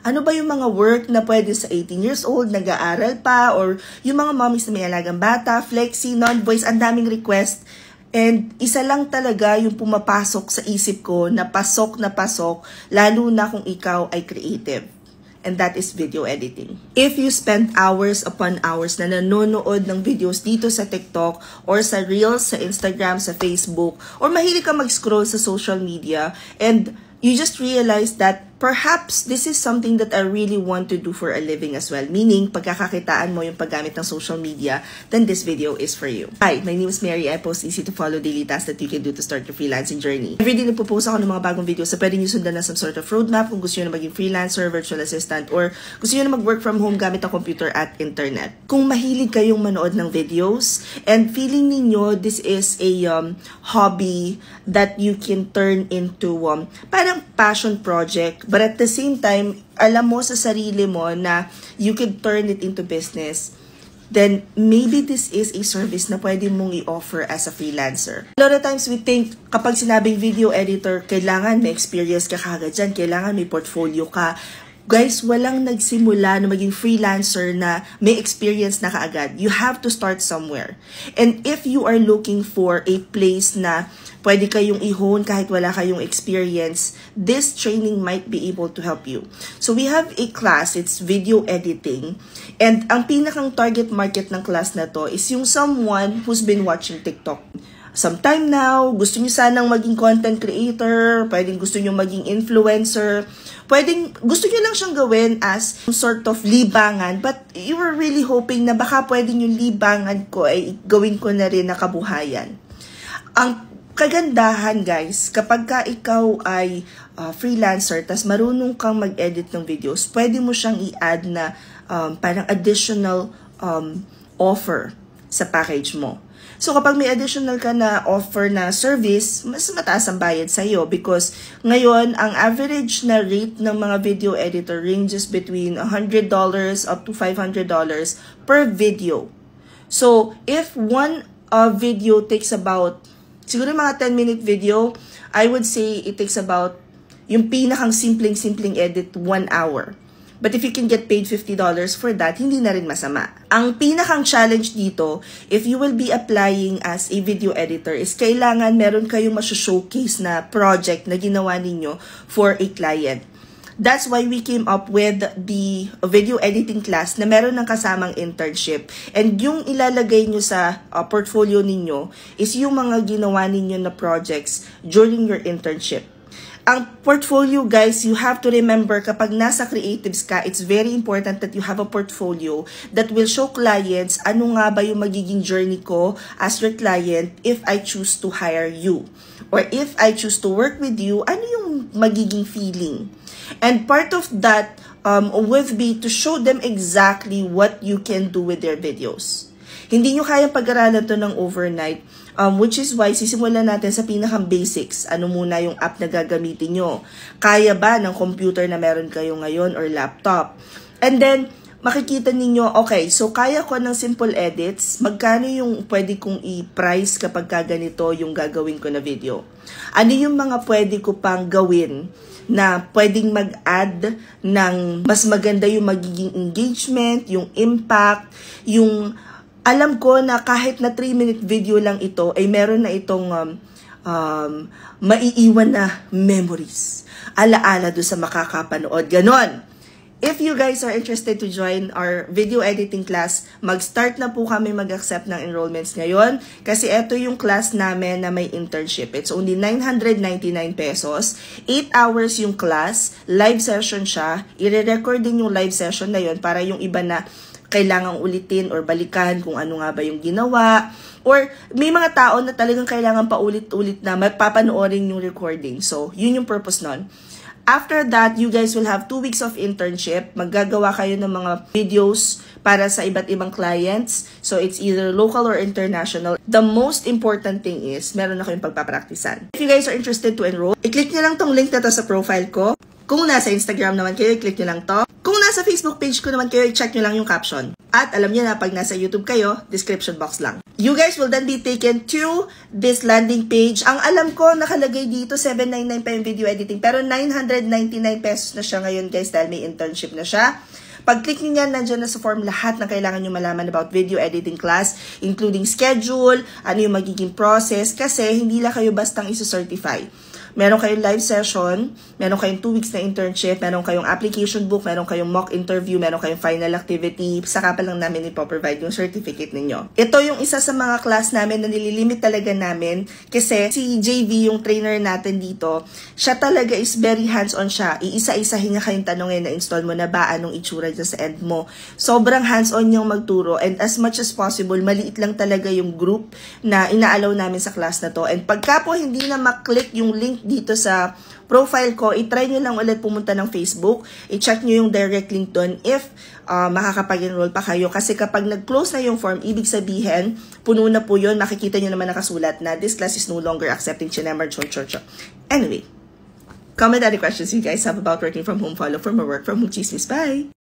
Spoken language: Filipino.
Ano ba yung mga work na pwede sa 18 years old, nag-aaral pa, or yung mga mommies na may alagang bata, flexi, non-voice, ang daming request. And isa lang talaga yung pumapasok sa isip ko na pasok, lalo na kung ikaw ay creative. And that is video editing. If you spend hours upon hours na nanonood ng videos dito sa TikTok or sa Reels, sa Instagram, sa Facebook, or mahilig ka mag-scroll sa social media, and you just realize that perhaps this is something that I really want to do for a living as well. Meaning, pagkakakitaan mo yung paggamit ng social media, then this video is for you. Hi, my name is Mary. I post easy to follow daily tasks that you can do to start your freelancing journey. Every day nagpo-post ako ng mga bagong videos sa pwede nyo sundan na some sort of roadmap kung gusto nyo na maging freelancer, virtual assistant, or gusto nyo na mag-work from home gamit ang computer at internet. Kung mahilig kayong manood ng videos and feeling ninyo this is a hobby that you can turn into parang passion project, but at the same time, alam mo sa sarili mo na you could turn it into business, then maybe this is a service na pwede mong i-offer as a freelancer. A lot of times we think kapag sinabing video editor, kailangan may experience ka kagad dyan, kailangan may portfolio ka. Guys, walang nagsimula na maging freelancer na may experience na kaagad. You have to start somewhere. And if you are looking for a place na pwede kayong i-hone kahit wala kayong experience, this training might be able to help you. So we have a class, it's video editing. And ang pinakang target market ng class na to is yung someone who's been watching TikTok sometime now, gusto nyo sanang maging content creator, pwedeng gusto nyo maging influencer, pwedeng gusto nyo lang siyang gawin as sort of libangan, but you were really hoping na baka pwedeng yung libangan ko ay gawin ko na rin na kabuhayan. Ang kagandahan guys, kapag ka ikaw ay freelancer, tas marunong kang mag-edit ng videos, pwede mo siyang i-add na parang additional offer sa package mo. So kapag may additional ka na offer na service, mas mataas ang bayad sa'yo because ngayon, ang average na rate ng mga video editor ranges between $100 up to $500 per video. So if one video takes about, siguro mga 10-minute video, I would say it takes about, yung pinakang simpleng edit, 1 hour. But if you can get paid $50 for that, hindi na rin masama. Ang pinakang challenge dito, if you will be applying as a video editor, is kailangan meron kayong showcase na project na ginawa ninyo for a client. That's why we came up with the video editing class na meron ng kasamang internship. And yung ilalagay nyo sa portfolio ninyo is yung mga ginawa ninyo na projects during your internship. Ang portfolio, guys, you have to remember kapag nasa creatives ka, it's very important that you have a portfolio that will show clients ano nga ba yung magiging journey ko as your client if I choose to hire you. Or if I choose to work with you, ano yung magiging feeling? And part of that would be to show them exactly what you can do with their videos. Hindi nyo kayang pag-aralan to ng overnight, which is why sisimulan natin sa pinakang basics. Ano muna yung app na gagamitin nyo? Kaya ba ng computer na meron kayo ngayon or laptop? And then, makikita ninyo, okay, so kaya ko ng simple edits, magkano yung pwede kong i-price kapag ganito yung gagawin ko na video? Ano yung mga pwede ko pang gawin na pwedeng mag-add ng mas maganda yung magiging engagement, yung impact, yung alam ko na kahit na 3-minute video lang ito, ay meron na itong maiiwan na memories. Alaala doon sa makakapanood. Ganon. If you guys are interested to join our video editing class, mag-start na po kami mag-accept ng enrollments ngayon kasi ito yung class namin na may internship. It's only 999 pesos. 8 hours yung class. Live session siya. I-record din yung live session na yun para yung iba na kailangang ulitin or balikan kung ano nga ba yung ginawa. Or may mga tao na talagang kailangan paulit-ulit na magpapanoorin yung recording. So, yun yung purpose nun. After that, you guys will have 2 weeks of internship. Maggagawa kayo ng mga videos para sa iba't ibang clients. So, it's either local or international. The most important thing is, meron na kayong pagpapraktisan. If you guys are interested to enroll, i-click nyo lang tong link na to sa profile ko. Kung nasa Instagram naman kayo, i-click nyo lang to. Kung nasa Facebook page ko naman kayo, i-check nyo lang yung caption. At alam niyo na, pag nasa YouTube kayo, description box lang. You guys will then be taken to this landing page. Ang alam ko, nakalagay dito, $799 pa yung video editing. Pero 999 pesos na siya ngayon guys dahil may internship na siya. Pag-click niyo yan, nandiyan na sa form lahat na kailangan nyo malaman about video editing class, including schedule, ano yung magiging process, kasi hindi lang kayo bastang iso-certify. Meron kayong live session, meron kayong 2 weeks na internship, meron kayong application book, meron kayong mock interview, meron kayong final activity, saka pa lang namin ipoprovide yung certificate ninyo. Ito yung isa sa mga class namin na nililimit talaga namin kasi si JV, yung trainer natin dito, siya talaga is very hands-on siya. Iisa-isahin nga kayong tanongin na install mo na ba, anong itsura dyan sa end mo. Sobrang hands-on niyang magturo and as much as possible, maliit lang talaga yung group na inaalaw namin sa class na to. And pagka po hindi na maklik yung link dito sa profile ko, i-try nyo lang ulit pumunta ng Facebook, i-check nyo yung direct link doon if makakapag-enroll pa kayo. Kasi kapag nag-close na yung form, ibig sabihin, puno na po yun, makikita nyo naman nakasulat na this class is no longer accepting Chinemer Chocho. Anyway, comment any questions you guys have about working from home, follow for more work from Home Chismis. Bye!